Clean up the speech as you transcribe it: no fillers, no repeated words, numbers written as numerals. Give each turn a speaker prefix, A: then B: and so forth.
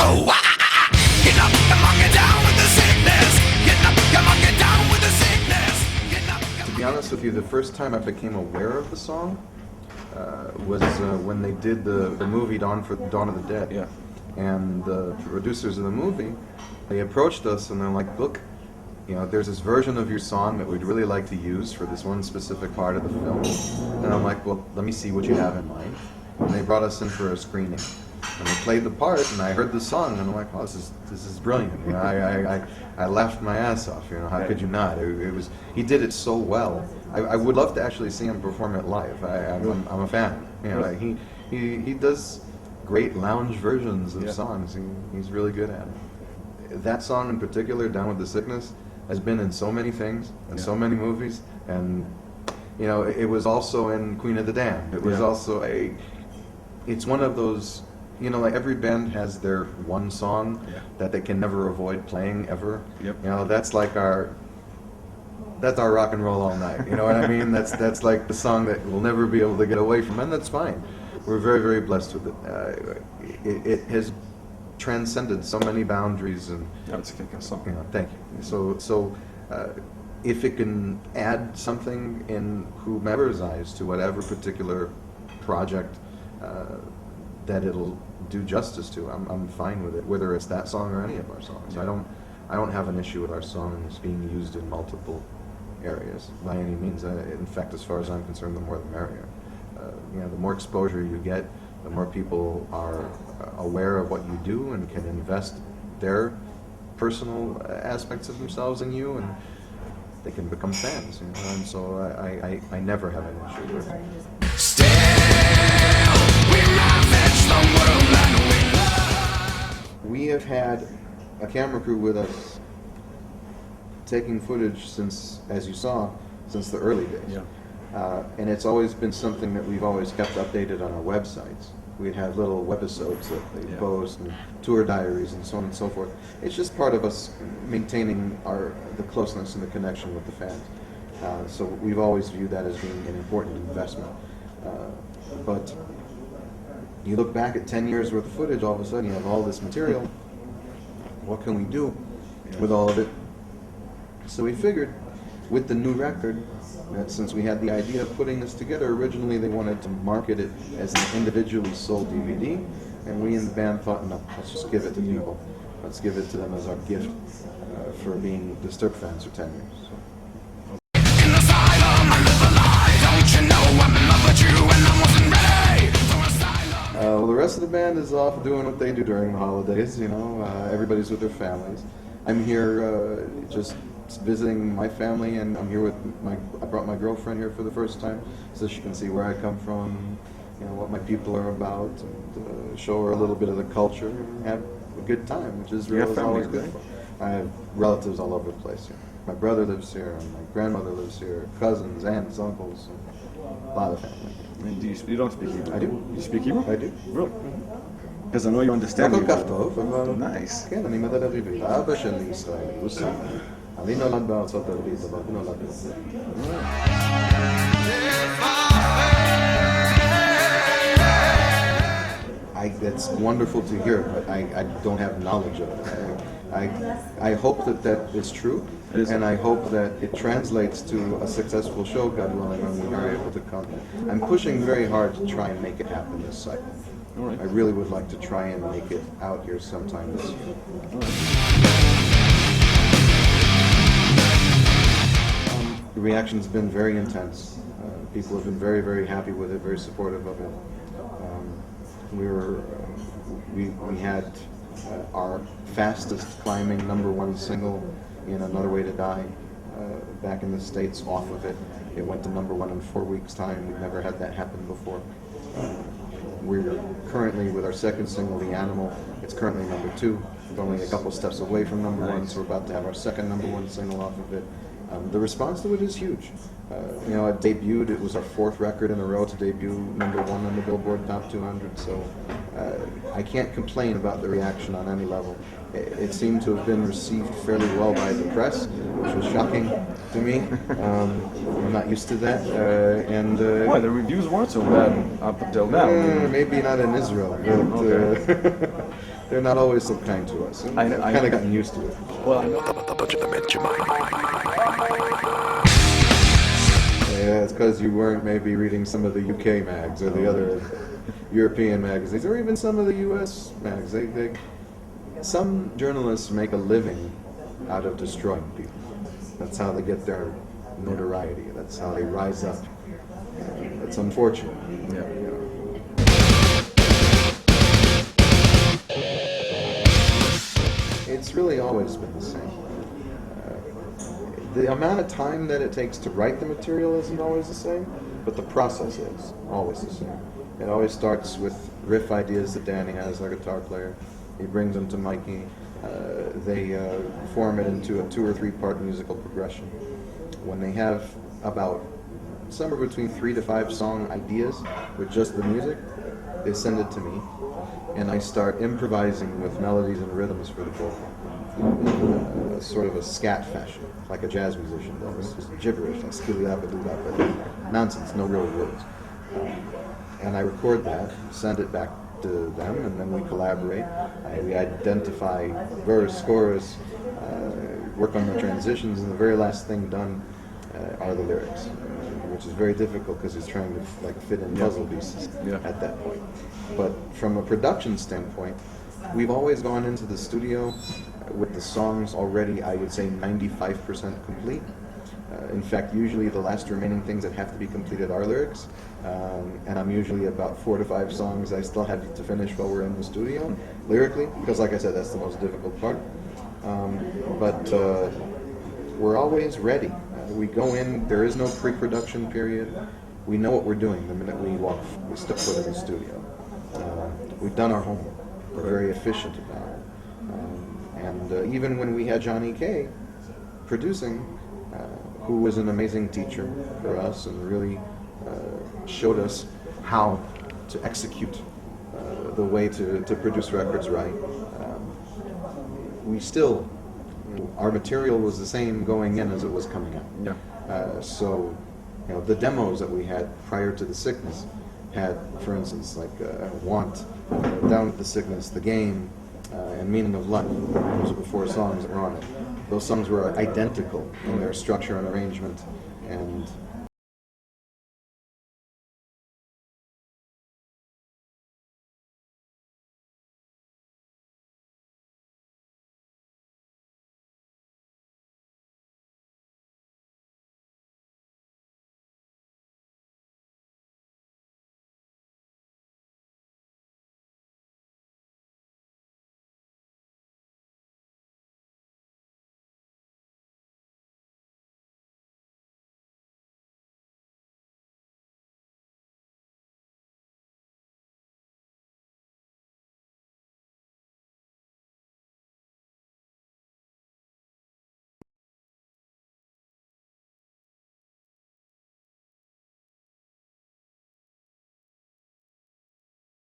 A: go. Get up, come on, get down with the sickness. Get up, come on, get down with the sickness. Get up, come on.
B: To be honest with you, the first time I became aware of the song was when they did the movie Dawn of the Dead.
C: Yeah.
B: And the producers of the movie, they approached us and they're like, look, you know, there's this version of your song that we'd really like to use for this one specific part of the film. And I'm like, well, let me see what you have in mind. And they brought us in for a screening. And they played the part, and I heard the song, and I'm like, oh, this is brilliant. You know, I laughed my ass off. You know, how could you not? It was, he did it so well. I would love to actually see him perform it live. I'm a fan. You know, he does great lounge versions of songs. He's really good at it. That song in particular, Down with the Sickness, has been in so many things and so many movies, and you know, it was also in Queen of the Damned. It was also it's one of those, you know, like every band has their one song that they can never avoid playing ever.
C: Yep.
B: You know, that's our rock and roll all night. You know what I mean? That's like the song that we'll never be able to get away from, and that's fine. We're very, very blessed with it. It has transcended so many boundaries, and
C: That's a kick-ass song.
B: you know, thank you. So if it can add something in whomever's eyes to whatever particular project that it'll do justice to, I'm fine with it. Whether it's that song or any of our songs, I don't have an issue with our songs being used in multiple areas by any means. In fact, as far as I'm concerned, the more the merrier. You know, the more exposure you get, the more people are aware of what you do and can invest their personal aspects of themselves in you, and they can become fans. You know? And so I never have an issue with it.
A: Still, we ravage the world and we love.
B: We have had a camera crew with us taking footage since, as you saw, since the early days.
C: Yeah.
B: And it's always been something that we've always kept updated on our websites. We'd have little webisodes that they post, and tour diaries, and so on and so forth. It's just part of us maintaining the closeness and the connection with the fans. So we've always viewed that as being an important investment. But you look back at 10 years worth of footage, all of a sudden you have all this material. What can we do with all of it? So we figured, with the new record, that since we had the idea of putting this together, originally they wanted to market it as an individually sold DVD, and we in the band thought, no, let's just give it to people. Let's give it to them as our gift for being Disturbed fans for 10 years. So.
A: In asylum, I live a lie. Don't you know I'm in love with you and I wasn't ready for asylum.
B: Well, the rest of the band is off doing what they do during the holidays. You know, everybody's with their families. I'm here just visiting my family, and I'm here with I brought my girlfriend here for the first time, so she can see where I come from, you know, what my people are about, and show her a little bit of the culture, and have a good time, which is really always good. I have relatives all over the place here. My brother lives here, and my grandmother lives here, cousins, aunts, uncles, and a lot of family.
C: And you don't speak Hebrew?
B: I do.
C: You speak Hebrew?
B: I do.
C: Really? Because I know you understand
B: הכל
C: Hebrew.
B: כך טוב, אבל
C: Nice.
B: כן, אני מדבר עברית. אבא שלי ישראלי, רוסי. אני נולד בארצות הברית, אבל הוא נולד ברוסיה. It's wonderful to hear, but I don't have knowledge of it. I hope that is true, and I hope that it translates to a successful show, God willing, when we are able to come. I'm pushing very hard to try and make it happen this cycle.
C: Right.
B: I really would like to try and make it out here sometime this year. The reaction's been very intense. People have been very, very happy with it, very supportive of it. We had our fastest climbing #1 single in Another Way to Die back in the States off of it. It went to #1 in 4 weeks' time. We've never had that happen before. We're currently with our second single, The Animal. It's currently #2. We're only a couple steps away from #1, so we're about to have our second #1 single off of it. The response to it is huge. You know, it debuted, it was our 4th record in a row to debut #1 on the Billboard Top 200, so I can't complain about the reaction on any level. It seemed to have been received fairly well by the press, which was shocking to me. I'm not used to that.
C: Why, the reviews weren't so bad up until now.
B: Maybe not in Israel, but they're not always so kind to us. And I've kind of gotten used to it.
C: Well, I know.
A: A bunch of them at your mind.
B: Yeah, it's because you weren't maybe reading some of the UK mags or the other European magazines, or even some of the US mags. Some journalists make a living out of destroying people. That's how they get their notoriety. That's how they rise up. It's unfortunate.
C: Yeah.
B: It's really always been the same. The amount of time that it takes to write the material isn't always the same, but the process is always the same. It always starts with riff ideas that Danny has, our guitar player. He brings them to Mikey. They form it into a 2 or 3 part musical progression. When they have about somewhere between 3 to 5 song ideas with just the music, they send it to me, and I start improvising with melodies and rhythms for the vocal. Sort of a scat fashion, like a jazz musician does. Just gibberish, like skidoo-dap-a-doo-dap-a-doo. Nonsense, no real words. And I record that, send it back to them, and then we collaborate. We identify verse, chorus, work on the transitions, and the very last thing done are the lyrics, which is very difficult because he's trying to fit in puzzle pieces at that point. But from a production standpoint, we've always gone into the studio with the songs already, I would say, 95% complete. In fact, usually the last remaining things that have to be completed are lyrics, and I'm usually about 4 to 5 songs I still have to finish while we're in the studio, lyrically, because like I said, that's the most difficult part. But we're always ready. We go in, there is no pre-production period. We know what we're doing the minute we step foot in the studio. We've done our homework. We're very efficient about it. And even when we had Johnny K producing, who was an amazing teacher for us and really showed us how to execute the way to produce records right, we still, our material was the same going in as it was coming out.
C: Yeah.
B: So, the demos that we had prior to the sickness had, for instance, Want, Down with the Sickness, The Game, and Meaning of Life. Those are the 4 songs that were on it. Those songs were identical in their structure and arrangement, and